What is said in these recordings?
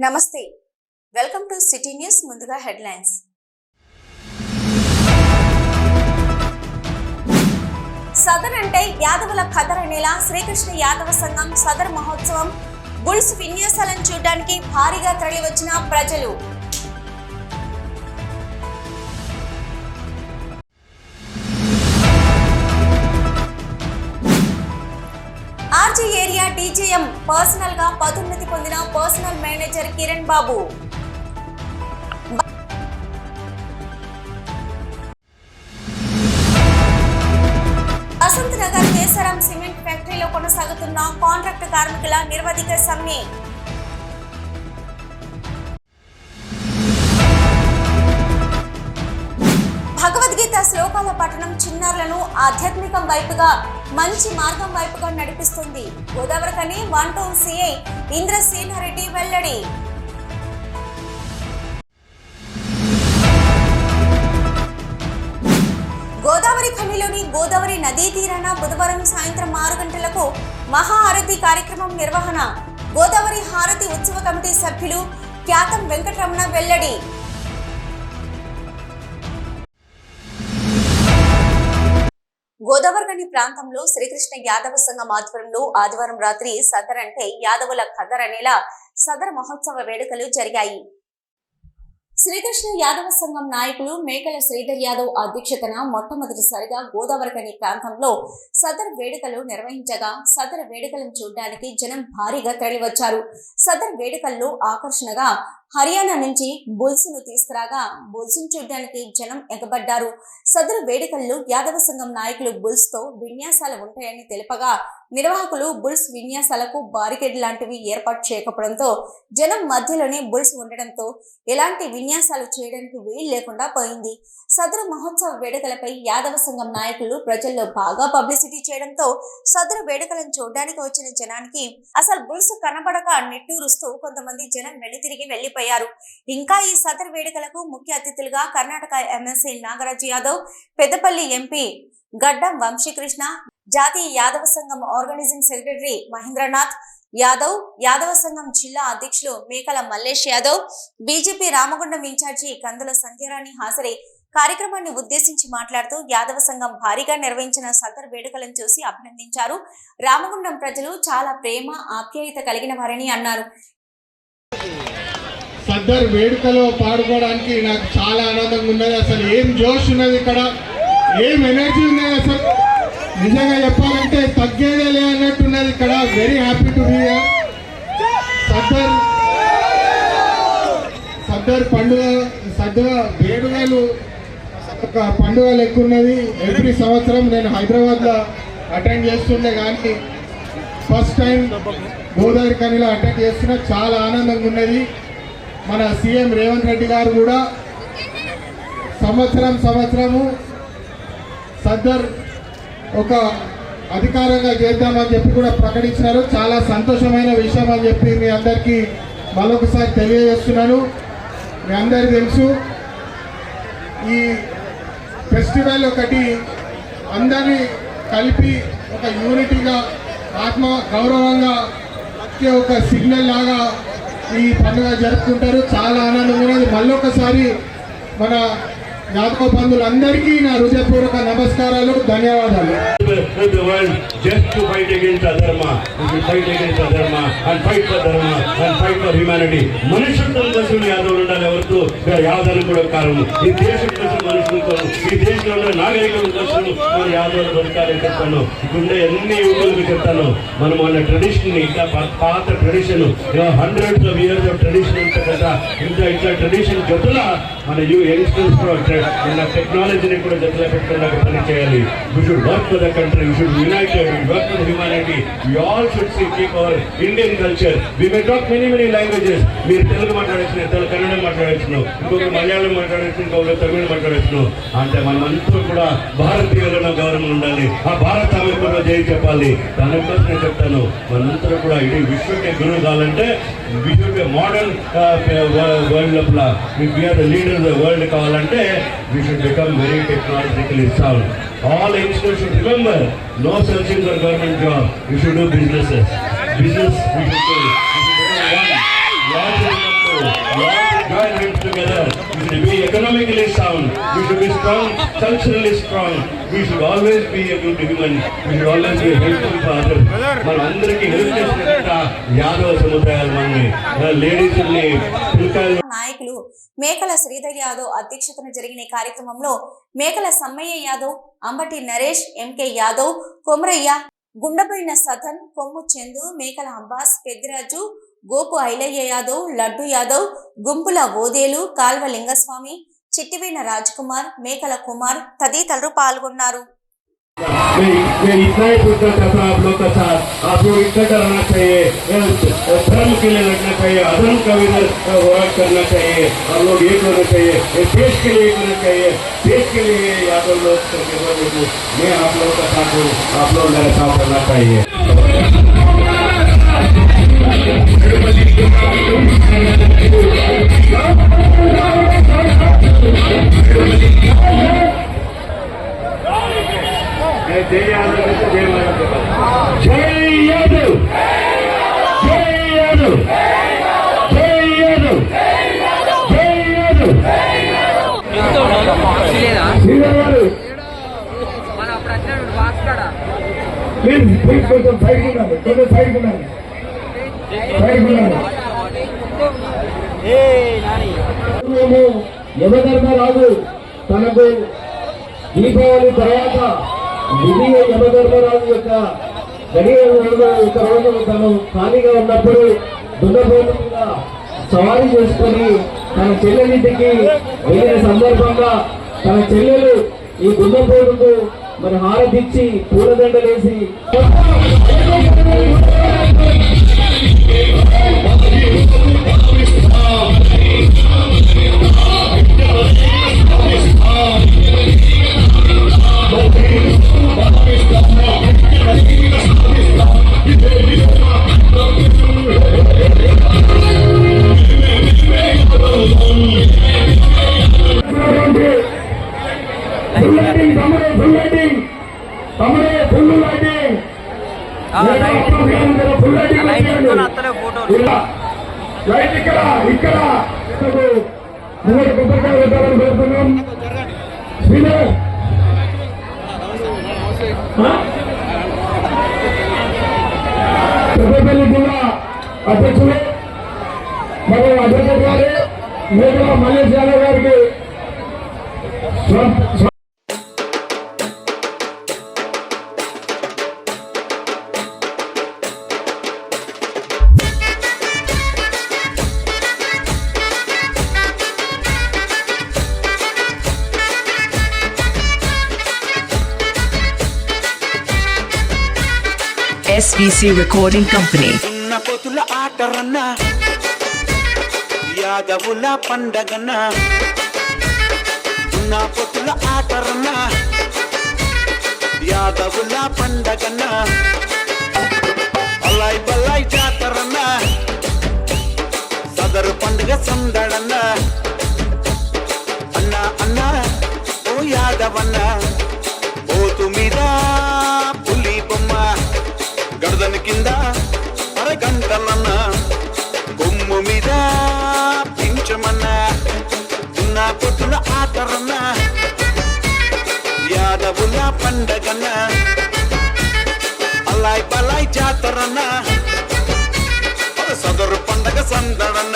నమస్తే, welcome to city news. ముందుగా headlines. Sadar అంటే యాదవుల ఖదర్ అనేలా శ్రీకృష్ణ యాదవ సంఘం సదర్ మహోత్సవం బుల్స్ విన్యాసాలను చూడడానికి భారీగా తరలివచ్చిన ప్రజలు. ఆర్జీ ఏరియా డీజీఎం పర్సనల్ గా పదోన్నతి పొందిన పర్సనల్ మేనేజర్ కిరణ్ బాబు. వసంత్ నగర్ కేసరం సిమెంట్ ఫ్యాక్టరీలో కొనసాగుతున్న కాంట్రాక్ట్ కార్మికుల నిరవధిక సమ్మె. భగవద్గీత శ్లోకాల పఠనం చిన్నారులను ఆధ్యాత్మికం వైపుగా, మంచి మార్గం వైపుగా నడిపిస్తుంది. గోదావరికని 1 టౌన్ సిఐ ఇంద్రసేనారెడ్డి వెల్లడి. గోదావరి ఖనిలోని గోదావరి నదీ తీరాన బుధవారం సాయంత్రం 6 గంటలకు మహాహారతి కార్యక్రమం నిర్వహణ. గోదావరి హారతి ఉత్సవ కమిటీ సభ్యులు ఖ్యాతం వెంకటరమణ వెల్లడి. గోదావరికని ప్రాంతంలో శ్రీకృష్ణ యాదవ సంఘం ఆధ్వర్యంలో ఆదివారం రాత్రి సదర్ అంటే యాదవుల ఖదర్ అనేలా సదర్ మహోత్సవ వేడుకలు జరిగాయి. శ్రీకృష్ణ యాదవ సంఘం నాయకులు మేకల శ్రీధర్ యాదవ్ అధ్యక్షతన మొట్టమొదటిసారిగా గోదావరికని ప్రాంతంలో సదర్ వేడుకలు నిర్వహించగా సదర్ వేడుకలను చూడడానికి జనం భారీగా తరలివచ్చారు. సదర్ వేడుకల్లో ఆకర్షణగా హర్యానా నుంచి బుల్స్ ను తీసుకురాగా బుల్స్ ను చూడడానికి జనం ఎగబడ్డారు. సదరు వేడుకల్లో యాదవ సంఘం నాయకులు బుల్స్ తో విన్యాసాలు ఉంటాయని తెలుపగా నిర్వాహకులు బుల్స్ విన్యాసాలకు బారికేడ్ లాంటివి ఏర్పాటు చేయకపోవడంతో జనం మధ్యలోనే బుల్స్ ఉండడంతో ఎలాంటి విన్యాసాలు చేయడానికి వీలు లేకుండా పోయింది. సదరు మహోత్సవ వేడుకలపై యాదవ సంఘం నాయకులు ప్రజల్లో బాగా పబ్లిసిటీ చేయడంతో సదరు వేడుకలను చూడడానికి వచ్చిన జనానికి అసలు బుల్స్ కనబడక నిట్టూరుస్తూ కొంతమంది జనం వెళ్లితిరిగి వెళ్లిపోయారు. ఇంకా ఈ సదరు వేడుకలకు ముఖ్య అతిథులుగా కర్ణాటక ఎమ్మెల్సీ నాగరాజ్ యాదవ్, పెద్దపల్లి ఎంపీ గడ్డం వంశీకృష్ణ, జాతీయ యాదవ సంఘం ఆర్గనైజింగ్ సెక్రటరీ మహేంద్రనాథ్ యాదవ్, యాదవ సంఘం జిల్లా అధ్యక్షులు మేకల మల్లేష్ యాదవ్, బీజేపీ రామగుండం ఇన్ఛార్జి కందుల సంధ్యారాణి హాజరై కార్యక్రమాన్ని ఉద్దేశించి మాట్లాడుతూ యాదవ సంఘం భారీగా నిర్వహించిన సదర్ వేడుకలను చూసి అభినందించారు. రామగుండం ప్రజలు చాలా ప్రేమ ఆప్యాయత కలిగిన వారని అన్నారు. సదర్ వేడుకలో పాడుకోవడానికి నాకు చాలా ఆనందంగా ఉన్నది. అసలు ఏం జోష్ ఉన్నది, ఇక్కడ ఏం ఎనర్జీ ఉన్నది. అసలు నిజంగా చెప్పాలంటే తగ్గేదే లే అన్నట్టున్నది ఇక్కడ. Very happy to be here. Sadar పండుగ, సదర్ వేడుకలు ఒక పండుగ లెక్క ఉన్నది. ఎవ్రీ సంవత్సరం నేను హైదరాబాద్లో అటెండ్ చేస్తుండే, కానీ ఫస్ట్ టైం గోదావరి కనిలో అటెండ్ చేస్తున్నా. చాలా ఆనందంగా ఉన్నది. మన సీఎం రేవంత్ రెడ్డి గారు కూడా సంవత్సరము సదర్ ఒక అధికారంగా చేద్దామని చెప్పి కూడా ప్రకటించినారు. చాలా సంతోషమైన విషయం అని చెప్పి మీ అందరికీ మరొకసారి తెలియజేస్తున్నాను. మీ అందరికీ తెలుసు, ఈ ఫెస్టివల్ ఒకటి అందరినీ కలిపి ఒక యూనిటీగా, ఆత్మ గౌరవంగా ఒక సిగ్నల్ లాగా ఈ పండుగ జరుపుకుంటారు. చాలా ఆనందంగా ఉన్నది. మళ్ళొకసారి మన యాదవ బంధువులందరికీ నా హృదయపూర్వక నమస్కారాలు, ధన్యవాదాలు. The world just to fight against adharma, we should fight against adharma and fight for dharma and fight for humanity. మనుషులతో కలిసి యాదవులు ఉండాలి. ఎవరితో యాదవులు కూడా కారణం. ఈ దేశం కోసం మనుషులతో, ఈ దేశంలో ఉన్న నాగరికుల కోసం మన యాదవులు బతకాలని చెప్తాను. ఇప్పుడుండే ఎన్ని యువకులకు చెప్తాను. మనం మన ట్రెడిషన్, ఇంకా పాత tradition, hundreds of years of tradition ఉంటుంది కదా. ఇట్లా ట్రెడిషన్ జొతుల మన యంగ్స్టర్స్ కూడా మన టెక్నాలజీని కూడా జతలో పెట్టుకుని పని చేయాలి. We should work for the country, we should unite, we should work for humanity. We all should keep our Indian culture. We may talk many languages. మీరు తెలుగు మాట్లాడచ్చు, కన్నడ మాట్లాడచ్చు, ఇంకొక మలయాళం మాట్లాడచ్చు, ఇంకొక తమిళ మాట్లాడచ్చు. అంటే మనమంతా కూడా భారతీయులను గౌరవం ఉండాలి. ఆ భారతాంబేద్కర్ జై చెప్పాలి. దానికోసం నేను చెప్తాను, మనంతా కూడా ఇడీ విశ్వకే గురువు కావాలంటే we should be modern world of law. If we are the leader of the world కావాలంటే we should become very technologically sound. All youngsters should remember, no searching for government job. You should do businesses. We should do. We should become one. You all join hands together. We should be economically sound. We should be strong, culturally strong. We should always be a good human. We should always be helpful for others. మనం అందరికీ help చేసినట్ట Yadava సముదాయాలు మనని ladies ని పిల్లకాయలు నాయకులు మేకల శ్రీధర్ యాదవ్ అధ్యక్షతన జరిగిన ఈ కార్యక్రమంలో మేకల సమ్మయ్య యాదవ్, అంబటి నరేష్, ఎంకే యాదవ్, కొమరయ్య, గుండబోయిన సథన్, కొమ్ము చందు, మేకల అంబాస్, పెద్దిరాజు, గోపు ఐలయ్య యాదవ్, లడ్డు యాదవ్, గుంపుల ఓదేలు, కాల్వ లింగస్వామి, చిట్టివీణ రాజ్ కుమార్, మేకల కుమార్ తదితరులు పాల్గొన్నారు. मैं इतना ही पूछना चाहता हूँ आप लोग का साथ, आप लोग इकट्ठा रहना चाहिए, धर्म के लिए लड़ना चाहिए, अधर्म का विरोध करना चाहिए, आप लोग एक होना चाहिए, देश के लिए एक होना चाहिए, देश के लिए यादव लोग करके मैं आप लोग का साथ हूँ, आप लोग मेरे साथ करना चाहिए. जय यादव, जय यादव, जय यादव, जय यादव, जय यादव, जय यादव. प्लीज కొంచెం సైడ్ ఉండండి, కొంచెం సైడ్ ఉండండి, సైడ్ ఉండండి. యమధర్మరాజు తనకు దీపావళి తర్వాత ద్వితీయ యమధర్మరాజు యొక్క గడియలో ఒక రోజు తను ఖాళీగా ఉన్నప్పుడు దున్నపోతు మీద సవారీ చేసుకొని తన చెల్లెలింటికి వెళ్ళిన సందర్భంగా తన చెల్లెలు ఈ దున్నపోతుకు మరి హారతిచ్చి పూలదండలేసి ఇక్కడ ముందు కొబ్బరికాయ పెట్టాలని కోరుతున్నాం. శ్రీధర్ పెద్దపల్లి జిల్లా అధ్యక్షులు మరియు అధ్యక్షుడు గారు మేకల మల్లేష్ యాదవ్ గారికి SBC Recording Company. ఉన్న పొతుల ఆటరన్న యాదవుల పండగన్న ఉన్న పొతుల ఆటరన్న యాదవుల పండగన్న అల్లాయ్ బల్లాయ్ జాతరన్న సదరు పండుగ సందడన్న అన్న అన్న ఓ యాదవన్న ఓతు మీద పులి బొమ్మ గర్దని కింద అరగంటలన్న కొమ్ము మీద పించమన్న ఉన్న పొత్తుల ఆటరన్న యాదవుల పండగన్న అల్లాయ్ బలాయ్ జాతరన్న సదరు పండగ సందడన్న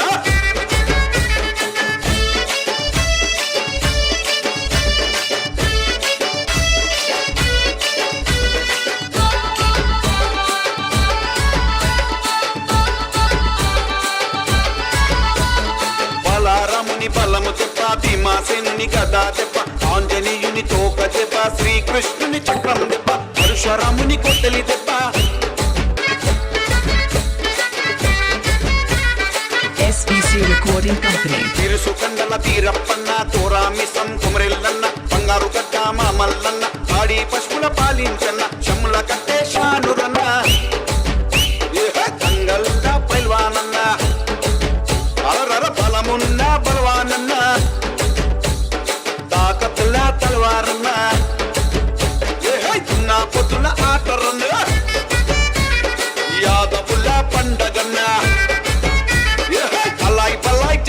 బలము చెప్ప భీమాసేనుని గదా చెప్ప ఆంజనేయుని తోక చెప్ప శ్రీకృష్ణుని చక్రం చెప్ప పరశురాముని కొట్టలి చెప్ప SBC Recording Company. తిరుసుకండల తీరప్పన్న తోరామిసం కుమరెల్లన్న బంగారు గడ్డ మామల్లన్న ఆడి పశువుల పాలించన్న శమ్ముల కట్టే షానురన్న కంగల్ద పైల్వానన్న అలరర బలమున్న బలవానన్న తాకతుల తలవారన్న దున్నా పొద్దుల ఆటరన్న యాదవుల పండగన్న అల్లాయ్ బల్లాయ్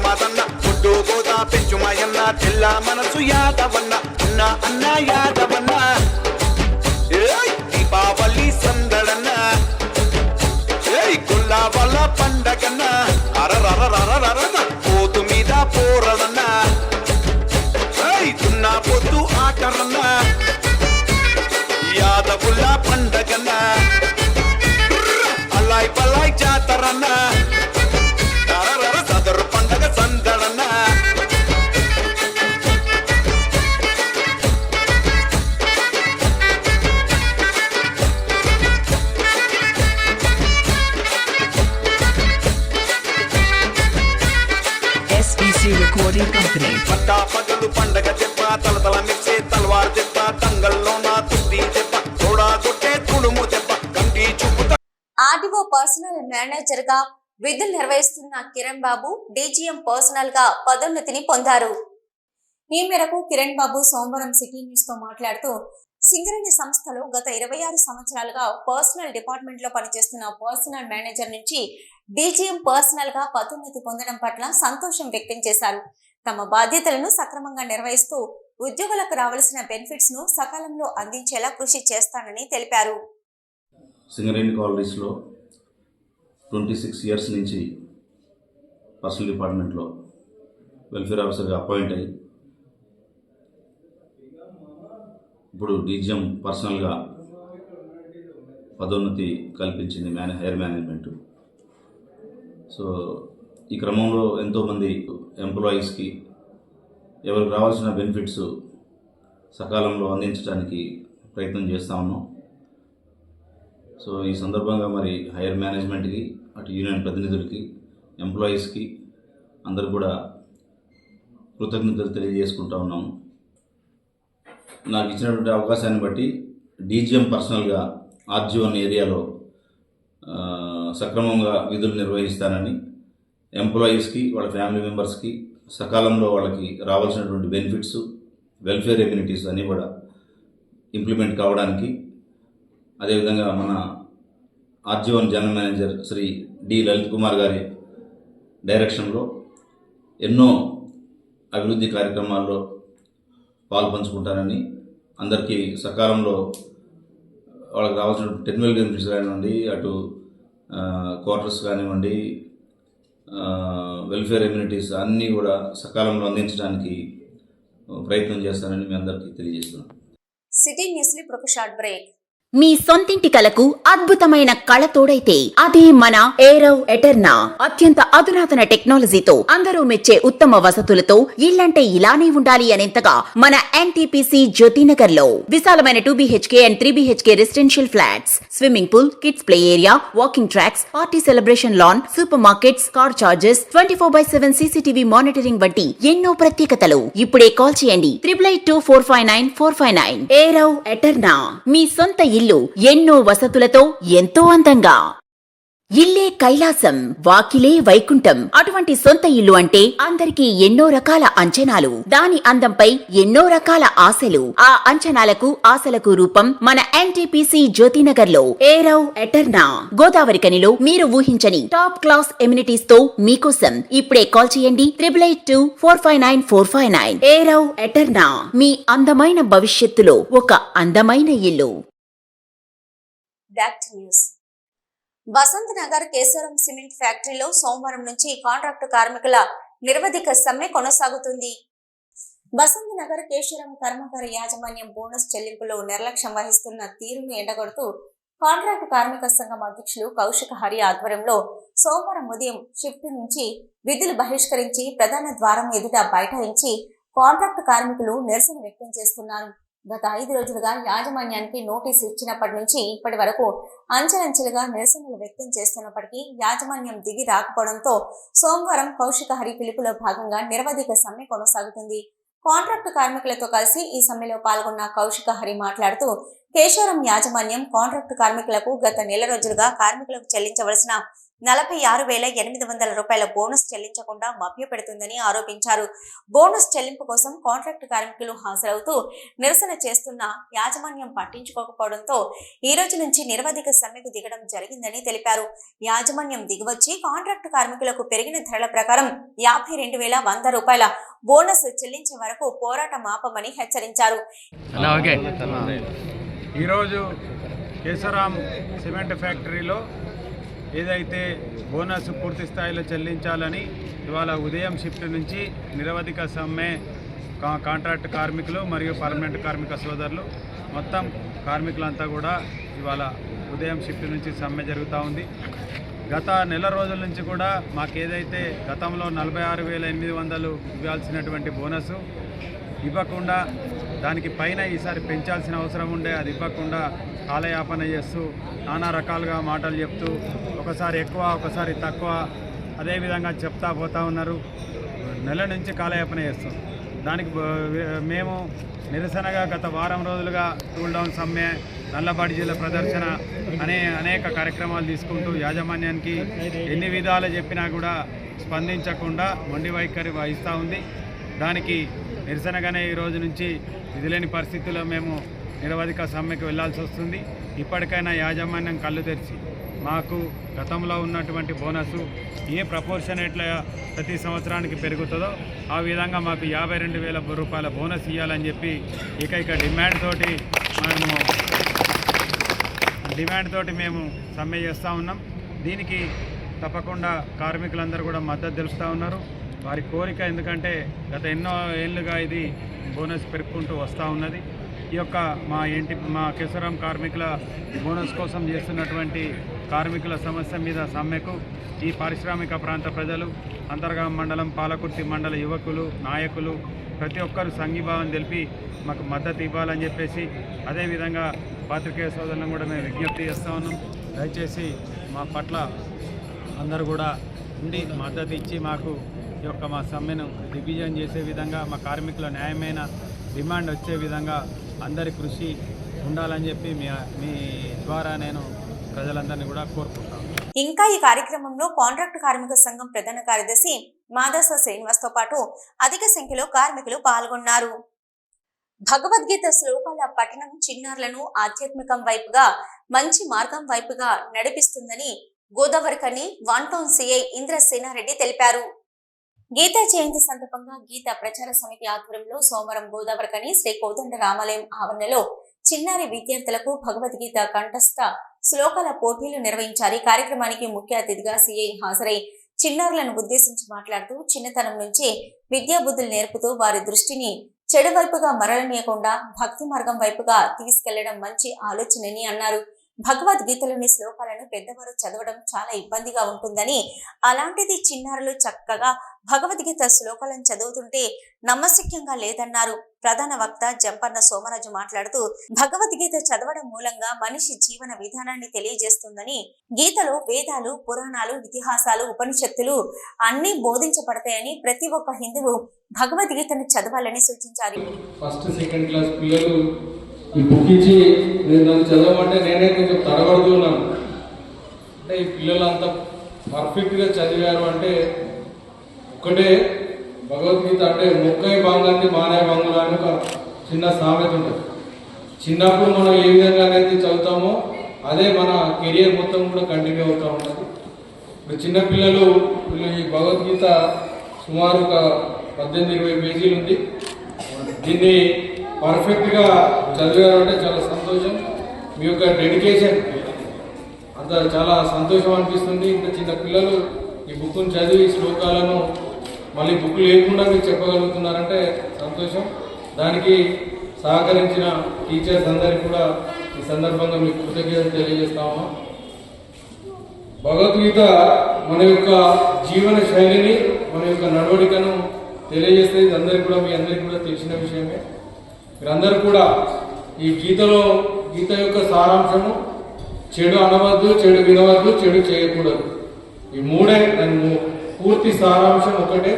మాదన్న ముడ్డు గోదా పెంచుమాయన్న తెల్ల మనసు యాదవన్న అన్న అన్న యాదవన్న ఏయ్ దీపావళి సందడన్న ఏయ్ గుల్లా వల్ల పండగన్న అరరరరరరరన పోతు మీద పోరడన్న ఏయ్ దున్నా పొద్దు ఆటరన్న యాదవుల పండగన్న అల్లాయ్ పల్లాయ్ జాతరన్న సదరు పండగ సందడన్న SBC Recording Company. పట్టా పగలు పండగ చెప్ప తలతల మిచ్చే తలవారు చెప్ప తంగల్లో నా తుస్తి చెప్ప తోడా కొట్టే తుడుము చెప్ప కంటి చూపు ఆర్డీఓ పర్సనల్ మేనేజర్ గా విధులు నిర్వహిస్తున్న కిరణ్ బాబు డీజీఎం పర్సనల్ గా పదోన్నతిని పొందారు. ఈ మేరకు కిరణ్ బాబు సోమవారం సిటీ న్యూస్ తో మాట్లాడుతూ సింగరేణి సంస్థలో గత 26 సంవత్సరాలుగా పర్సనల్ డిపార్ట్మెంట్ లో పనిచేస్తున్న పర్సనల్ మేనేజర్ నుంచి డీజీఎం పర్సనల్ గా పదోన్నతి పొందడం పట్ల సంతోషం వ్యక్తం చేశారు. తమ బాధ్యతలను సక్రమంగా నిర్వహిస్తూ ఉద్యోగులకు రావాల్సిన బెనిఫిట్స్ ను సకాలంలో అందించేలా కృషి చేస్తానని తెలిపారు. సింగరేణి కాలనీస్లో 26 ఇయర్స్ నుంచి పర్సనల్ డిపార్ట్మెంట్లో వెల్ఫేర్ ఆఫీసర్గా అపాయింట్ అయ్యి ఇప్పుడు డీజీఎం పర్సనల్గా పదోన్నతి కల్పించింది హైయర్ మేనేజ్మెంట్. సో ఈ క్రమంలో ఎంతోమంది ఎంప్లాయీస్కి ఎవరికి రావాల్సిన బెనిఫిట్స్ సకాలంలో అందించడానికి ప్రయత్నం చేస్తూ ఉన్నాం. సో ఈ సందర్భంగా మరి హైయర్ మేనేజ్మెంట్కి అటు యూనియన్ ప్రతినిధులకి ఎంప్లాయీస్కి అందరూ కూడా కృతజ్ఞతలు తెలియజేసుకుంటా ఉన్నాము. నాకు ఇచ్చినటువంటి అవకాశాన్ని బట్టి డీజీఎం పర్సనల్గా ఆర్జీవన్ ఏరియాలో సక్రమంగా విధులు నిర్వహిస్తానని ఎంప్లాయీస్కి వాళ్ళ ఫ్యామిలీ మెంబర్స్కి సకాలంలో వాళ్ళకి రావాల్సినటువంటి బెనిఫిట్స్ వెల్ఫేర్ ఎమ్యూనిటీస్ అన్నీ కూడా ఇంప్లిమెంట్ కావడానికి, అదేవిధంగా మన RG one general manager Shri D Lalit Kumar గారి డైరెక్షన్లో ఎన్నో అభివృద్ధి కార్యక్రమాల్లో పాల్పంచుకుంటానని, అందరికీ సకాలంలో వాళ్ళకి రావాల్సిన టెక్నికల్ బెనిఫిట్స్ కానివ్వండి, అటు క్వార్టర్స్ కానివ్వండి, వెల్ఫేర్ ఎమ్యూనిటీస్ అన్నీ కూడా సకాలంలో అందించడానికి ప్రయత్నం చేస్తానని మీ అందరికీ తెలియజేస్తున్నాను. సిటీ న్యూస్ లో ఇప్పుడు ఒక షార్ట్ బ్రేక్. మీ సొంతింటి కలకు అద్భుతమైన కళ తోడైతే అదే మన ఏరవ్ ఎటర్నా. అత్యంత అధునాతన టెక్నాలజీతో అందరూ మెచ్చే ఉత్తమ వసతులతో ఇల్లంటే ఇలానే ఉండాలి అనేంతగా మన ఎన్టీపీసీ జ్యోతినగర్ లో విశాలమైన 2BHK and 3BHK residential flats, swimming pool, kids play area, walking tracks, party celebration lawn, super markets, car charges, 24/7 CCTV monitoring వంటి ఎన్నో ప్రత్యేకతలు. ఇప్పుడే కాల్ చేయండి 882459 ఏరవ్ ఎటర్నా. మీ సొంత ఇల్లు ఎన్నో వసతులతో ఎంతో అందంగా. ఇల్లే కైలాసం, వాకిలే వైకుంఠం. అటువంటి సొంత ఇల్లు అంటే అందరికీ ఎన్నో రకాల అంచనాలు, దాని అందంపై ఎన్నో రకాల ఆశలు. ఆ అంచనాలకు ఆశలకు రూపం మన ఎన్టీపీసీ జ్యోతినగర్ లో ఏరవ్ ఎటర్నా. గోదావరి కనిలో మీరు ఊహించని టాప్ క్లాస్ ఎమ్యూనిటీస్ తో మీకోసం ఇప్పుడే కాల్ చేయండి 882459 ఏరవ్ ఎటర్నా. మీ అందమైన భవిష్యత్తులో ఒక అందమైన ఇల్లు. Back to news. Vasant Nagar Keshavaram cement ఫ్యాక్టరీలో సోమవారం నుంచి కాంట్రాక్టు కార్మికుల నిరవధిక సమ్మె కొనసాగుతుంది. వసంత్ నగర్ కేశవరం కర్మాగార యాజమాన్యం బోనస్ చెల్లింపులో నిర్లక్ష్యం వహిస్తున్న తీరును ఎండగొడుతూ కాంట్రాక్టు కార్మిక సంఘం అధ్యక్షులు కౌశిక హరి ఆధ్వర్యంలో సోమవారం ఉదయం షిఫ్ట్ నుంచి విధులు బహిష్కరించి ప్రధాన ద్వారం ఎదుట బైఠాయించి కాంట్రాక్టు కార్మికులు నిరసన వ్యక్తం చేస్తున్నారు. గత 5 రోజులుగా యాజమాన్యానికి నోటీసు ఇచ్చినప్పటి నుంచి ఇప్పటి వరకు అంచెలంచెలుగా నిరసనలు వ్యక్తం చేస్తున్నప్పటికీ యాజమాన్యం దిగి రాకపోవడంతో సోమవారం కౌశిక హరి పిలుపులో భాగంగా నిరవధిక సమ్మె కొనసాగుతుంది. కాంట్రాక్టు కార్మికులతో కలిసి ఈ సమ్మెలో పాల్గొన్న కౌశిక హరి మాట్లాడుతూ కేశవరం యాజమాన్యం కాంట్రాక్టు కార్మికులకు గత నెల రోజులుగా కార్మికులకు చెల్లించవలసిన 46,800 రూపాయల బోనస్ చెల్లించకుండా మభ్యపెడుతుందని ఆరోపించారు. బోనస్ చెల్లింపు కోసం కాంట్రాక్టు కార్మికులు హాజరవుతూ నిరసన చేస్తున్న యాజమాన్యం పట్టించుకోకపోవడంతో ఈ రోజు నుంచి నిరవధిక సమ్మెకు దిగడం జరిగిందని తెలిపారు. యాజమాన్యం దిగివచ్చి కాంట్రాక్టు కార్మికులకు పెరిగిన ధరల ప్రకారం 52,100 రూపాయల బోనస్ చెల్లించే వరకు పోరాటం ఆపమని హెచ్చరించారు. ఈరోజు కేశవరాం సిమెంట్ ఫ్యాక్టరీలో ఏదైతే బోనస్ పూర్తి స్థాయిలో చెల్లించాలని ఇవాళ ఉదయం షిఫ్ట్ నుంచి నిరవధిక సమ్మె కాంట్రాక్ట్ కార్మికులు మరియు పర్మనెంట్ కార్మిక సోదరులు మొత్తం కార్మికులంతా కూడా ఇవాళ ఉదయం షిఫ్ట్ నుంచి సమ్మె జరుగుతూ ఉంది. గత నెల రోజుల నుంచి కూడా మాకేదైతే గతంలో 46,800 ఇవ్వాల్సినటువంటి బోనసు ఇవ్వకుండా దానికి పైన ఈసారి పెంచాల్సిన అవసరం ఉండే అది ఇవ్వకుండా కాలయాపన చేస్తూ నానా రకాలుగా మాటలు చెప్తూ ఒకసారి ఎక్కువ ఒకసారి తక్కువ అదేవిధంగా చెప్తా పోతూ ఉన్నారు. నెల నుంచి కాలయాపన చేస్తాం. దానికి మేము నిరసనగా గత వారం రోజులుగా టూల్ డౌన్ సమ్మె, నల్ల బాడ్జీల ప్రదర్శన అనేక కార్యక్రమాలు తీసుకుంటూ యాజమాన్యానికి ఎన్ని విధాలు చెప్పినా కూడా స్పందించకుండా మొండి వైఖరి వహిస్తూ ఉంది. దానికి నిరసనగానే ఈ రోజు నుంచి విధులేని పరిస్థితుల్లో మేము నిరవధిక సమ్మెకు వెళ్లాల్సి వస్తుంది. ఇప్పటికైనా యాజమాన్యం కళ్ళు తెరిచి మాకు గతంలో ఉన్నటువంటి బోనసు ఏ ప్రపోర్షనేట్ల ప్రతి సంవత్సరానికి పెరుగుతుందో ఆ విధంగా మాకు 52,000 రూపాయల బోనస్ ఇవ్వాలని చెప్పి ఏకైక డిమాండ్ తోటి మేము సమ్మె చేస్తూ ఉన్నాం. దీనికి తప్పకుండా కార్మికులందరూ కూడా మద్దతు తెలుపుతూ ఉన్నారు. వారి కోరిక, ఎందుకంటే గత ఎన్నో ఏళ్ళుగా ఇది బోనస్ పెరుగుకుంటూ వస్తూ ఉన్నది. ఈ యొక్క మా కేశవరాం కార్మికుల బోనస్ కోసం చేస్తున్నటువంటి కార్మికుల సమస్య మీద సమ్మెకు ఈ పారిశ్రామిక ప్రాంత ప్రజలు, అంతర్గాం మండలం, పాలకుర్తి మండల యువకులు, నాయకులు ప్రతి ఒక్కరు సంఘీభావం తెలిపి మాకు మద్దతు ఇవ్వాలని చెప్పేసి, అదేవిధంగా పాత్రికేయ సోదరులను కూడా మేము విజ్ఞప్తి చేస్తూ ఉన్నాం. దయచేసి మా పట్ల అందరూ కూడా ఉండి మద్దతు ఇచ్చి మాకు ఈ యొక్క మా సమ్మెను దిగ్విజయం చేసే విధంగా, మా కార్మికుల న్యాయమైన డిమాండ్ వచ్చే విధంగా అందరి కృషి ఉండాలని చెప్పి మీ ద్వారా నేను ప్రజలందరినీ కూడా కోరుకుంటాను. ఇంకా ఈ కార్యక్రమంలో కాంట్రాక్టు కార్మిక సంఘం ప్రధాన కార్యదర్శి మాదాస శ్రీనివాస్ తో పాటు అధిక సంఖ్యలో కార్మికులు పాల్గొన్నారు. భగవద్గీత శ్లోకాల పఠనం చిన్నారులను ఆధ్యాత్మికం వైపుగా, మంచి మార్గం వైపుగా నడిపిస్తుందని గోదావరికని 1 టౌన్ సిఐ ఇంద్రసేనారెడ్డి తెలిపారు. గీతా జయంతి సందర్భంగా గీతా ప్రచార సమితి ఆధ్వర్యంలో సోమవారం గోదావరికని శ్రీ కోదండ రామాలయం ఆవరణలో చిన్నారి విద్యార్థులకు భగవద్గీత కంఠస్థ శ్లోకాల పోటీలు నిర్వహించారు. ఈ కార్యక్రమానికి ముఖ్య అతిథిగా సిఐ హాజరై చిన్నారులను ఉద్దేశించి మాట్లాడుతూ చిన్నతనం నుంచి విద్యా బుద్ధులు నేర్పుతూ వారి దృష్టిని చెడు వైపుగా మరలనీయకుండా భక్తి మార్గం వైపుగా తీసుకెళ్లడం మంచి ఆలోచనని అన్నారు. భగవద్గీతలోని శ్లోకాలను పెద్దవారు చదవడం చాలా ఇబ్బందిగా ఉంటుందని, అలాంటిది చిన్నారులు చక్కగా భగవద్గీత శ్లోకాలను చదువుతుంటే నమ్మశక్యంగా లేదన్నారు. ప్రధాన వక్త జంపన్న సోమరాజు మాట్లాడుతూ భగవద్గీత చదవడం మూలంగా మనిషి జీవన విధానాన్ని తెలియజేస్తుందని, గీతలో వేదాలు, పురాణాలు, ఇతిహాసాలు, ఉపనిషత్తులు అన్ని బోధించబడతాయని ప్రతి ఒక్క హిందువు భగవద్గీతను చదవాలని సూచించారు. ఫస్ట్ సెకండ్ క్లాస్ పిల్లలు ఈ బుక్ ఇచ్చి నేను దాన్ని చదవమంటే నేనే కొంచెం తడబడుతున్నాను. అంటే ఈ పిల్లలు అంత పర్ఫెక్ట్గా చదివారు అంటే ఒకటే భగవద్గీత అంటే మొక్కై బాంగంది మానే బాంగులు అని ఒక చిన్న సామెత ఉంటుంది. చిన్నప్పుడు మనం ఏ విధంగా అనేది చదువుతామో అదే మన కెరియర్ మొత్తం కూడా కంటిన్యూ అవుతూ ఉంటుంది. ఇప్పుడు చిన్నపిల్లలు ఈ భగవద్గీత సుమారు ఒక 18-20 పేజీలు ఉంది. దీన్ని పర్ఫెక్ట్గా చదివారంటే చాలా సంతోషం. మీ యొక్క డెడికేషన్ అంత చాలా సంతోషం అనిపిస్తుంది. ఇంకా చిన్న పిల్లలు ఈ బుక్ను చదివి శ్లోకాలను మళ్ళీ బుక్ లేకుండా మీరు చెప్పగలుగుతున్నారంటే సంతోషం. దానికి సహకరించిన టీచర్స్ అందరికీ కూడా ఈ సందర్భంగా మీకు కృతజ్ఞతలు తెలియజేస్తాము. భగవద్గీత మన యొక్క జీవన శైలిని, మన యొక్క నడవడికను తెలియజేస్తే ఇది అందరికీ కూడా మీ అందరికీ కూడా తెలిసిన విషయమే. మీరందరూ కూడా ఈ గీత యొక్క సారాంశము చెడు అనవద్దు, చెడు వినవద్దు, చెడు చేయకూడదు. ఈ మూడే దాని పూర్తి సారాంశం ఒకటే.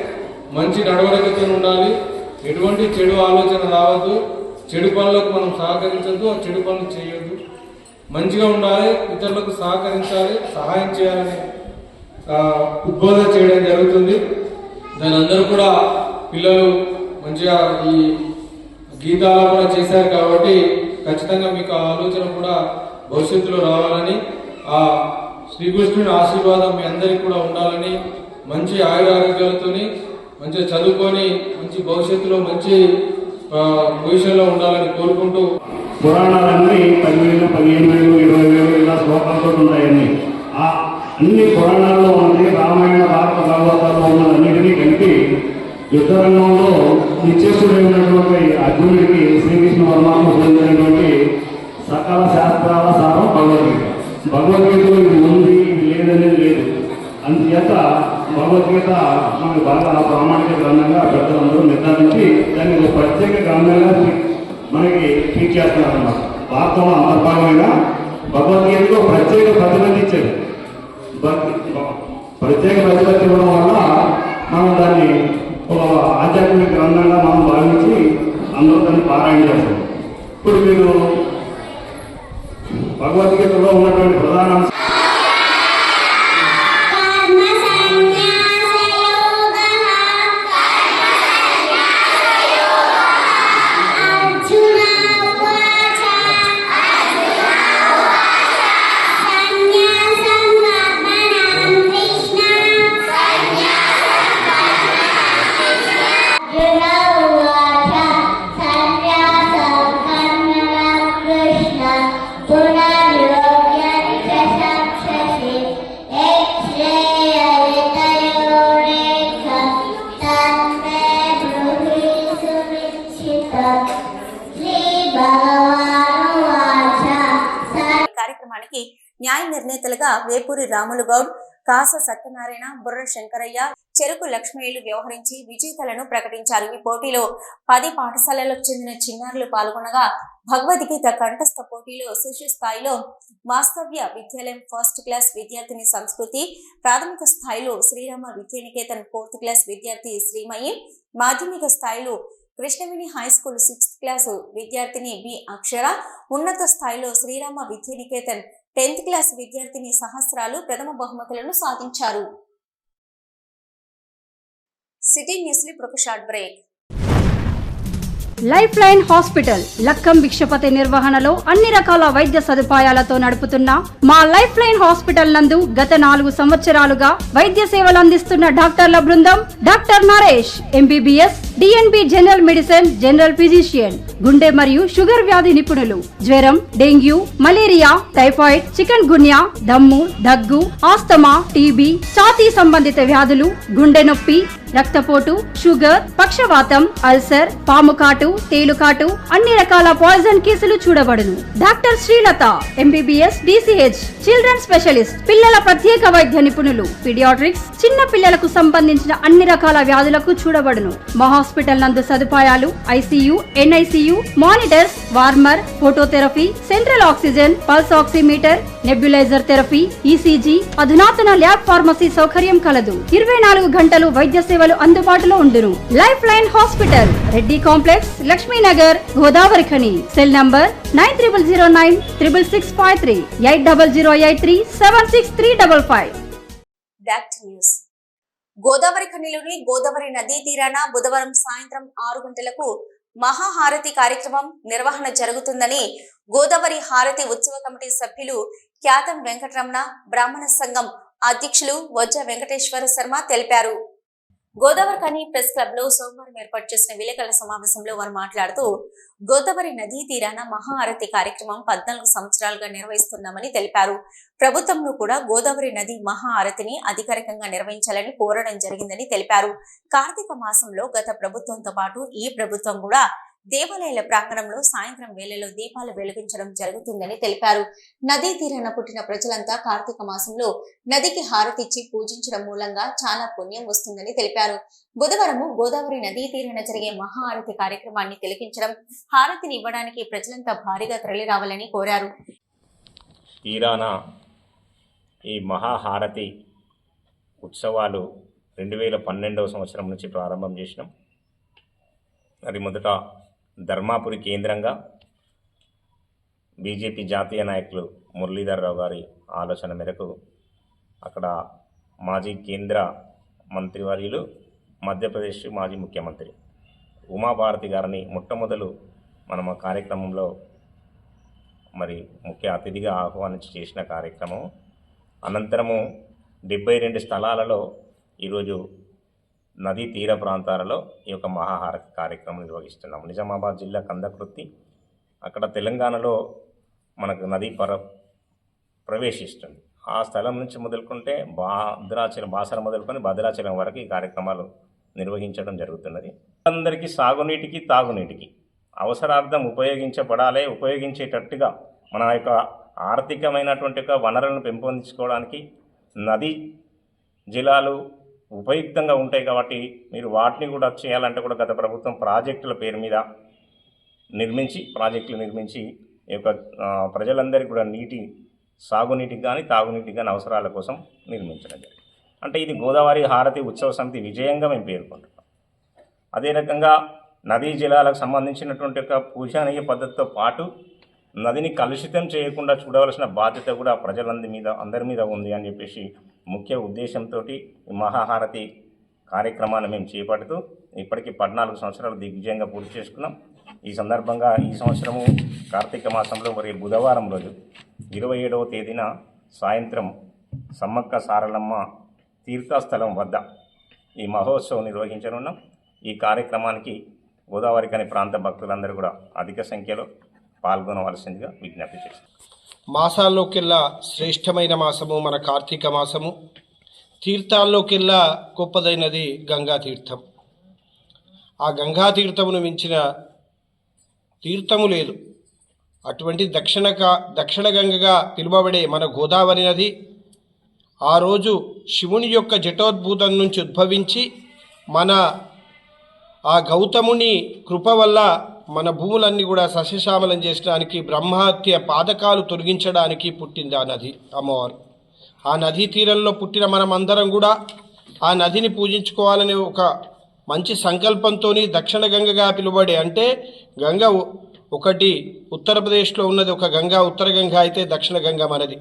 మంచి నడవడికతో ఉండాలి, ఎటువంటి చెడు ఆలోచన రావద్దు, చెడు పనులకు మనం సహకరించద్దు, ఆ చెడు పనులు చేయొద్దు. మంచిగా ఉండాలి, ఇతరులకు సహకరించాలి, సహాయం చేయాలనే ఉద్బోధన చేయడం జరుగుతుంది. దాని అందరూ కూడా పిల్లలు మంచిగా ఈ గీతాలు కూడా చేశారు కాబట్టి ఖచ్చితంగా మీకు ఆ ఆలోచన కూడా భవిష్యత్తులో రావాలని, ఆ శ్రీకృష్ణుని ఆశీర్వాదం మీ అందరికీ కూడా ఉండాలని, మంచి ఆయురారోగ్యాలతో మంచిగా చదువుకొని మంచి భవిష్యత్తులో మంచి పొజిషన్లో ఉండాలని కోరుకుంటూ, పురాణాలన్నీ 10,000, 15,000, 20,000 ఇలా శ్లోకాలతో ఉన్నాయన్నీ. ఆ అన్ని పురాణాల్లో ఉంది రామాయణ, భారత, భాగవతాల్లో ఉన్నదన్నిటినీ కలిపి యుద్ధరంగంలో నిశ్చేష్టుడైనటువంటి అర్జునుడికి శ్రీకృష్ణ పరమాత్మ పొందినటువంటి సకల శాస్త్రాల సారం భగవద్గీత. భగవద్గీతలో ఇది ఉంది, ఇది లేదనేది లేదు. అందుచేత భగవద్గీత మనకు బాగా ప్రామాణిక గ్రంథంగా పెద్దలందరూ నిర్ధారించి దాన్ని ఒక ప్రత్యేక గ్రంథంగా మనకి ట్రీట్ చేస్తున్నారన్నమాట. భారతంలో అంతర్భాగమైన భగవద్గీతకు ప్రత్యేక ప్రతిబంధ ఇచ్చారు. ప్రత్యేక ప్రతిబంధ ఇవ్వడం వల్ల మనం దాన్ని ఒక ఆధ్యాత్మిక గ్రంథంగా మనం భావించి అందరూ దాన్ని పారాయణ చేస్తాం. ఇప్పుడు మీరు భగవద్గీతలో ఉన్నటువంటి ప్రధాన అంశం కార్యక్రమానికి న్యాయ నిర్ణేతలుగా వేపూరి రాములు గౌడ్, కాస సత్యనారాయణ, బుర్ర శంకరయ్య, చెరుకు లక్ష్మయ్యలు వ్యవహరించి విజేతలను ప్రకటించారు. ఈ పోటీలో 10 పాఠశాలలకు చెందిన చిన్నారులు పాల్గొనగా భగవద్గీత కంఠస్థ పోటీలో శిశు స్థాయిలో వాస్తవ్య విద్యాలయం ఫస్ట్ క్లాస్ విద్యార్థిని సంస్కృతి, ప్రాథమిక స్థాయిలో శ్రీరామ విద్యానికేతన్ 4th క్లాస్ విద్యార్థి శ్రీమయి, మాధ్యమిక స్థాయిలో Krishnaveni high school 6th class విద్యార్థిని బి అక్షర, ఉన్నత స్థాయిలో శ్రీరామ విద్యానికేతన్ 10th క్లాస్ విద్యార్థిని సహస్రాలు ప్రథమ బహుమతులను సాధించారు. సిటీ న్యూస్ లో ఒక short break. Life line hospital Lakkam Bhikshapathi నిర్వహణలో అన్ని రకాల వైద్య సదుపాయాలతో నడుపుతున్న మా లైఫ్ లైన్ హాస్పిటల్ నందు గత 4 సంవత్సరాలుగా వైద్య సేవలు అందిస్తున్న డాక్టర్ల బృందం doctor Naresh MBBS, DNB general medicine, general physician, గుండె మరియు షుగర్ వ్యాధి నిపుణులు, జ్వరం, డెంగ్యూ, మలేరియా, టైఫాయిడ్, చికెన్ గున్యా, దమ్ము, దగ్గు, ఆస్తమా, టీబీ, ఛాతీ సంబంధిత వ్యాధులు, గుండె నొప్పి, రక్తపోటు, షుగర్, పక్షవాతం, అల్సర్, పాముకాటు, తేలుకాటు, అన్ని రకాల పాయిజన్ కేసులు చూడబడును. Doctor Srilatha MBBS, DCH, children specialist, పిల్లల ప్రత్యేక వైద్య నిపుణులు, పీడియాట్రిక్స్, చిన్న పిల్లలకు సంబంధించిన అన్ని రకాల వ్యాధులకు చూడబడును. మా హాస్పిటల్ నందు సదుపాయాలు ICU, NICU, monitors, warmer, phototherapy, central oxygen, pulse oximeter, nebulizer therapy, ECG, అధునాతన ల్యాబ్ ఫార్మసీ సౌకర్యం కలదు. 24 గంటలు వైద్య సేవలు అందుబాటులో ఉండును. Life line hospital, Reddy complex, Lakshminagar, Godavarikhani. Cell number 93096665 8008376355. గోదావరి ఖనిలోని గోదావరి నదీ తీరాన బుధవారం సాయంత్రం 6 గంటలకు మహాహారతి కార్యక్రమం నిర్వహణ జరుగుతుందని గోదావరి హారతి ఉత్సవ కమిటీ సభ్యులు ఖ్యాతం వెంకటరమణ, బ్రాహ్మణ సంఘం అధ్యక్షులు వజ్జ వెంకటేశ్వర శర్మ తెలిపారు. గోదావరి ఖని ప్రెస్ క్లబ్ లో సోమవారం ఏర్పాటు చేసిన విలేకరుల సమావేశంలో వారు మాట్లాడుతూ గోదావరి నదీ తీరాన మహాహారతి కార్యక్రమం 14 సంవత్సరాలుగా నిర్వహిస్తున్నామని తెలిపారు. ప్రభుత్వంలో కూడా గోదావరి నది మహాహారతిని అధికారికంగా నిర్వహించాలని కోరడం జరిగిందని తెలిపారు. కార్తీక మాసంలో గత ప్రభుత్వంతో పాటు ఈ ప్రభుత్వం కూడా దేవాలయాల ప్రాంగణంలో సాయంత్రం వేళలో దీపాలు వెలిగించడం జరుగుతుందని తెలిపారు. నదీ తీరాన పుట్టిన ప్రజలంతా కార్తీక మాసంలో నదికి హారతిచ్చి పూజించడం మూలంగా చాలా పుణ్యం వస్తుందని తెలిపారు. బుధవారం గోదావరి నదీ తీరాన జరిగే మహాహారతి కార్యక్రమాన్ని తిలకించడం, హారతిని ఇవ్వడానికి ప్రజలంతా భారీగా తరలి రావాలని కోరారు. తీరాన ఈ మహాహారతి ఉత్సవాలు 2012వ సంవత్సరం నుంచి ప్రారంభం చేసినాం. అది మొదట ధర్మాపురి కేంద్రంగా బీజేపీ జాతీయ నాయకులు మురళీధర్ రావు గారి ఆలోచన మేరకు అక్కడ మాజీ కేంద్ర మంత్రివర్యులు, మధ్యప్రదేశ్ మాజీ ముఖ్యమంత్రి ఉమాభారతి గారిని మొట్టమొదలు మనం ఆ కార్యక్రమంలో మరి ముఖ్య అతిథిగా ఆహ్వానించి చేసిన కార్యక్రమం. అనంతరము 72 స్థలాలలో ఈరోజు నదీ తీర ప్రాంతాలలో ఈ యొక్క మహాహారతి కార్యక్రమం నిర్వహిస్తున్నాం. నిజామాబాద్ జిల్లా కందకృత్తి, అక్కడ తెలంగాణలో మనకు నదీ ప్రవేశిస్తుంది. ఆ స్థలం నుంచి మొదలుకుంటే బాసర మొదలుకొని భద్రాచలం వరకు ఈ కార్యక్రమాలు నిర్వహించడం జరుగుతున్నది. అందరికీ సాగునీటికి తాగునీటికి అవసరార్థం ఉపయోగించేటట్టుగా మన యొక్క ఆర్థికమైనటువంటి వనరులను పెంపొందించుకోవడానికి నదీ జలాలు ఉపయుక్తంగా ఉంటాయి. కాబట్టి మీరు వాటిని కూడా చేయాలంటే కూడా గత ప్రభుత్వం ప్రాజెక్టుల పేరు మీద ప్రాజెక్టులు నిర్మించి ఈ యొక్క ప్రజలందరికీ కూడా సాగునీటికి కానీ తాగునీటికి కానీ అవసరాల కోసం నిర్మించడం జరిగింది. అంటే ఇది గోదావరి హారతి ఉత్సవ సమితి విజయంగా మేము పేర్కొంటున్నాం. అదే రకంగా నదీ జలాలకు సంబంధించినటువంటి ఒక పూజనీయ పద్ధతితో పాటు నదిని కలుషితం చేయకుండా చూడవలసిన బాధ్యత కూడా అందరి మీద ఉంది అని చెప్పేసి ముఖ్య ఉద్దేశంతో ఈ మహాహారతి కార్యక్రమాన్ని మేము చేపడుతూ ఇప్పటికీ 14 సంవత్సరాలు దిగ్విజయంగా పూర్తి చేసుకున్నాం. ఈ సందర్భంగా ఈ సంవత్సరము కార్తీక మాసంలో మరి బుధవారం రోజు 27వ తేదీన సాయంత్రం సమ్మక్క సారలమ్మ తీర్థస్థలం వద్ద ఈ మహోత్సవం నిర్వహించనున్నాం. ఈ కార్యక్రమానికి గోదావరికని ప్రాంత భక్తులందరూ కూడా అధిక సంఖ్యలో పాల్గొనవలసిందిగా విజ్ఞప్తి చేస్తాం. మాసాల్లోకెల్లా శ్రేష్టమైన మాసము మన కార్తీక మాసము. తీర్థాల్లోకెల్లా గొప్పదైనది గంగా తీర్థం. ఆ గంగా తీర్థమును మించిన తీర్థము లేదు. అటువంటి దక్షిణ గంగగా పిలువబడే మన గోదావరి నది ఆ రోజు శివుని యొక్క జటోద్భూతం నుంచి ఉద్భవించి మన ఆ గౌతముని కృప వల్ల మన భూములన్నీ కూడా సస్యశ్యామలం చేసడానికి, బ్రహ్మహత్య పాదకాలు తొలగించడానికి పుట్టింది ఆ నది అమ్మవారు. ఆ నదీ తీరంలో పుట్టిన మనమందరం కూడా ఆ నదిని పూజించుకోవాలనే ఒక మంచి సంకల్పంతో దక్షిణ గంగగా పిలువబడే, అంటే గంగ ఒకటి ఉత్తరప్రదేశ్లో ఉన్నది ఒక గంగా, ఉత్తర గంగ అయితే దక్షిణ గంగ మనది.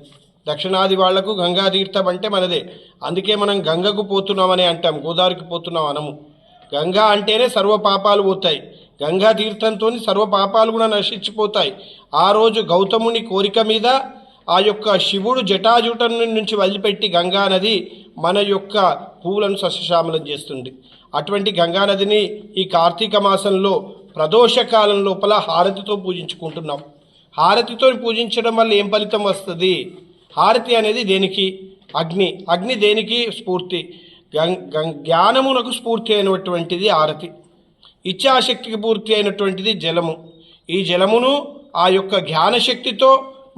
దక్షిణాది వాళ్లకు గంగా తీర్థం అంటే మనదే. అందుకే మనం గంగకు పోతున్నామని అంటాం, గోదావరికి పోతున్నాం అనము. గంగా అంటేనే సర్వ పాపాలు పోతాయి. గంగా తీర్థంతో సర్వ పాపాలు కూడా నశించిపోతాయి. ఆ రోజు గౌతముని కోరిక మీద ఆ యొక్క శివుడు జటాజూటం నుంచి వదిలిపెట్టి గంగా నది మన యొక్క పువ్వులను సస్యశ్యామలం చేస్తుంది. అటువంటి గంగా నదిని ఈ కార్తీక మాసంలో ప్రదోషకాలం లోపల హారతితో పూజించుకుంటున్నాం. హారతితో పూజించడం వల్ల ఏం ఫలితం వస్తుంది? హారతి అనేది దేనికి? అగ్ని దేనికి స్ఫూర్తి? జ్ఞానమునకు స్ఫూర్తి అయినటువంటిది హారతి. ఇచ్ఛాశక్తికి పూర్తి అయినటువంటిది జలము. ఈ జలమును ఆ యొక్క జ్ఞానశక్తితో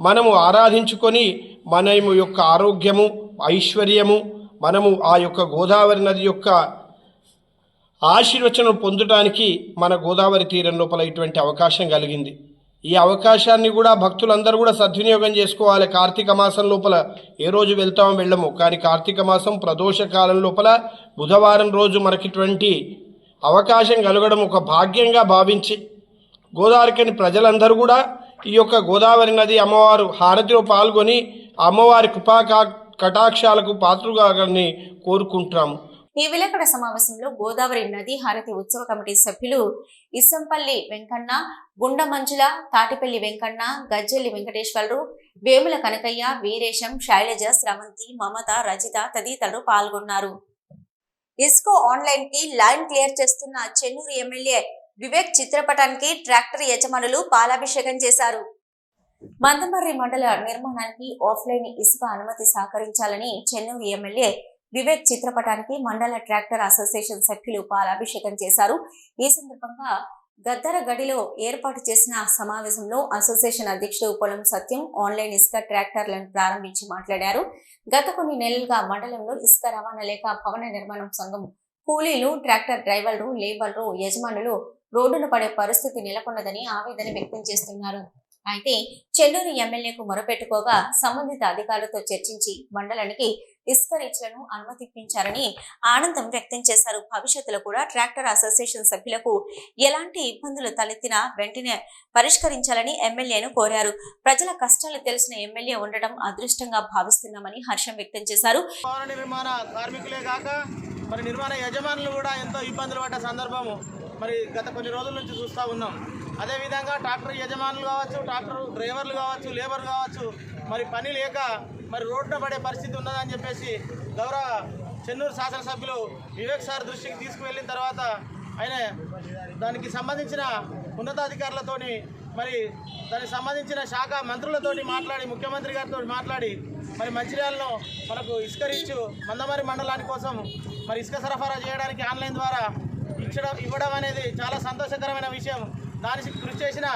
మనము ఆరాధించుకొని మన యొక్క ఆరోగ్యము, ఐశ్వర్యము, మనము ఆ యొక్క గోదావరి నది యొక్క ఆశీర్వచనం పొందడానికి మన గోదావరి తీరం లోపల ఇటువంటి అవకాశం కలిగింది. ఈ అవకాశాన్ని కూడా భక్తులందరూ కూడా సద్వినియోగం చేసుకోవాలి. కార్తీక మాసం లోపల ఏ రోజు వెళ్తామో వెళ్ళము, కానీ కార్తీక మాసం ప్రదోష కాలం లోపల బుధవారం రోజు మనకిటువంటి అవకాశం కలగడం ఒక భాగ్యంగా భావించి గోదావరికని ప్రజలందరూ కూడా ఈ యొక్క గోదావరి నది అమ్మవారు హారతిలో పాల్గొని అమ్మవారి కృపా కటాక్షాలకు పాత్రుగాని కోరుకుంటున్నాము. ఈ విలేకరుల సమావేశంలో గోదావరి నది హారతి ఉత్సవ కమిటీ సభ్యులు ఇస్సంపల్లి వెంకన్న, గుండ మంజుల, తాటిపల్లి వెంకన్న, గజ్జెల్లి వెంకటేశ్వరరావు, వేముల కనకయ్య, వీరేశం, శైలజ, స్రవంతి, మమత, రజిత తదితరులు పాల్గొన్నారు. ఇస్కో ఆన్లైన్ కి లైన్ క్లియర్ చేస్తున్న చెన్నూరు ఎమ్మెల్యే వివేక్ చిత్రపటానికి ట్రాక్టర్ యజమానులు పాలాభిషేకం చేశారు. మందమర్రి మండల నిర్మాణానికి ఆఫ్లైన్ ఇసుక అనుమతి సహకరించాలని చెన్నూరు ఎమ్మెల్యే వివేక్ చిత్రపటానికి మండల ట్రాక్టర్ అసోసియేషన్ సభ్యులు పాలాభిషేకం చేశారు. ఈ సందర్భంగా గద్దరగడిలో ఏర్పాటు చేసిన సమావేశంలో అసోసియేషన్ అధ్యక్షుడు పొలం సత్యం ఆన్లైన్ ఇసుక ట్రాక్టర్లను ప్రారంభించి మాట్లాడారు. గత కొన్ని నెలలుగా మండలంలో ఇసుక రవాణా లేక భవన నిర్మాణం సంఘం కూలీలు, ట్రాక్టర్ డ్రైవర్లు, లేబర్లు, యజమానులు రోడ్డున పడే పరిస్థితి నెలకొన్నదని ఆవేదన వ్యక్తం చేస్తున్నారు. అయితే చెన్నూరు ఎమ్మెల్యేకు మొరపెట్టుకోగా సంబంధిత అధికారులతో చర్చించి మండలానికి ఇసుక రీచ్లను అనుమతించారని ఆనందం వ్యక్తం చేశారు. భవిష్యత్తులో కూడా ట్రాక్టర్ అసోసియేషన్ సభ్యులకు ఎలాంటి ఇబ్బందులు తలెత్తినా వెంటనే పరిష్కరించాలని ఎమ్మెల్యేను కోరారు. ప్రజల కష్టాలు తెలిసిన ఎమ్మెల్యే ఉండడం అదృష్టంగా భావిస్తున్నామని హర్షం వ్యక్తం చేశారు. భవన నిర్మాణ కార్మికులే కాక మరి నిర్మాణ యజమానులు కూడా ఎంతో ఇబ్బందులు పడ్డ సందర్భము మరి గత కొన్ని రోజుల నుంచి చూస్తూ ఉన్నాం. అదేవిధంగా ట్రాక్టర్ యజమానులు కావచ్చు, ట్రాక్టర్ డ్రైవర్లు కావచ్చు, లేబర్ కావచ్చు, మరి పని లేక మరి రోడ్డున పడే పరిస్థితి ఉన్నదని చెప్పేసి గౌరవ చెన్నూరు శాసనసభ్యులు వివేక్ సార్ దృష్టికి తీసుకువెళ్ళిన తర్వాత ఆయన దానికి సంబంధించిన ఉన్నతాధికారులతోని మరి దానికి సంబంధించిన శాఖ మంత్రులతోటి మాట్లాడి ముఖ్యమంత్రి గారితో మాట్లాడి మరి మంచిర్యాలలో మనకు ఇసుక రీచ్ మందమరి మండలాని కోసం మరి ఇసుక సరఫరా చేయడానికి ఆన్లైన్ ద్వారా ఇవ్వడం అనేది చాలా సంతోషకరమైన విషయం. దానికి కృషి చేసిన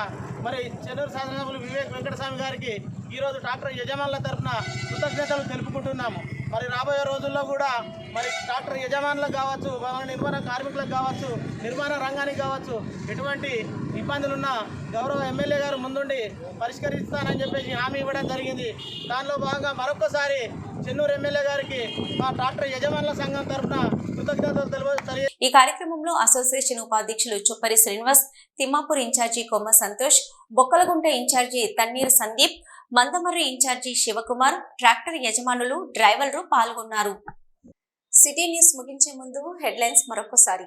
మరి చెన్నూరు శాసనసభ్యులు వివేక్ వెంకటస్వామి గారికి ఈరోజు ట్రాక్టర్ యజమానుల తరఫున కృతజ్ఞతలు తెలుపుకుంటున్నాము. మరి రాబోయే రోజుల్లో కూడా మరి ట్రాక్టర్ యజమానులకు కావచ్చు, భవన నిర్మాణ కార్మికులకు కావచ్చు, నిర్మాణ రంగానికి కావచ్చు ఎటువంటి ఇబ్బందులున్నా గౌరవ ఎమ్మెల్యే గారు ముందుండి పరిష్కరిస్తానని చెప్పేసి హామీ ఇవ్వడం జరిగింది. దానిలో భాగంగా మరొకసారి చెన్నూరు ఎమ్మెల్యే గారికి మా ట్రాక్టర్ యజమానుల సంఘం తరఫున కృతజ్ఞతలు తెలుపు. ఈ కార్యక్రమంలో అసోసియేషన్ ఉపాధ్యక్షులు Chuppari Srinivas, Thimmapur in charge Komma Santosh, Bokkalagunta in charge Thanneeru Sandeep, Mandamarri in charge Shivakumar, tractor యజమానులు, డ్రైవర్లు పాల్గొన్నారు. సిటీ న్యూస్ ముగించే ముందు హెడ్లైన్స్ మరొకసారి.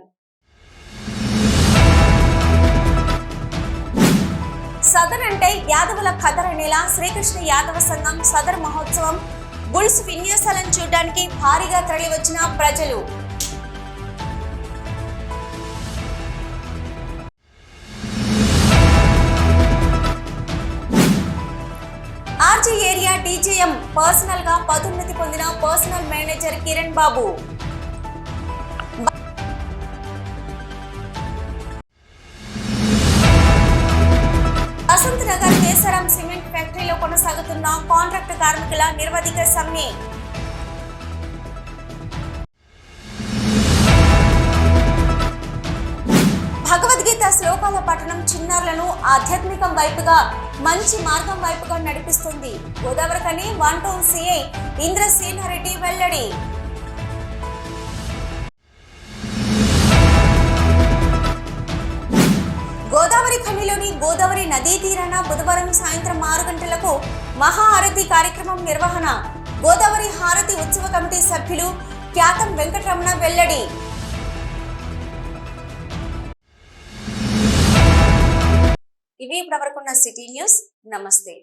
సదర్ అంటే యాదవుల ఖదర్ అనేలా శ్రీకృష్ణ యాదవ సంఘం సదర్ మహోత్సవం బుల్స్ విన్యాసాలను చూడడానికి భారీగా తరలివచ్చిన ప్రజలు. ఆర్జీ ఏరియా డీజీఎం పర్సనల్ గా పదోన్నతి పొందిన పర్సనల్ మేనేజర్ కిరణ్ బాబు. వసంత్ నగర్ కేసరం సిమెంట్ ఫ్యాక్టరీలో కొనసాగుతున్న కాంట్రాక్ట్ కార్మికుల నిరవధిక సమ్మె. భగవద్గీత శ్లోకాల పఠనం చిన్నారులను ఆధ్యాత్మికం వైపుగా మంచి మార్గం వైపుగా నడిపిస్తుంది. గోదావరికని 1 టౌన్ సిఐ ఇంద్రసేనారెడ్డి వెల్లడి. గోదావరి ఖనిలోని గోదావరి నదీ తీరాన బుధవారం సాయంత్రం 6 గంటలకు మహాహారతి కార్యక్రమం నిర్వహణ. గోదావరి హారతి ఉత్సవ కమిటీ సభ్యులు ఖ్యాతం వెంకటరమణ వెల్లడి. ఇవి ఇప్పటివరకున్న సిటీ న్యూస్. నమస్తే.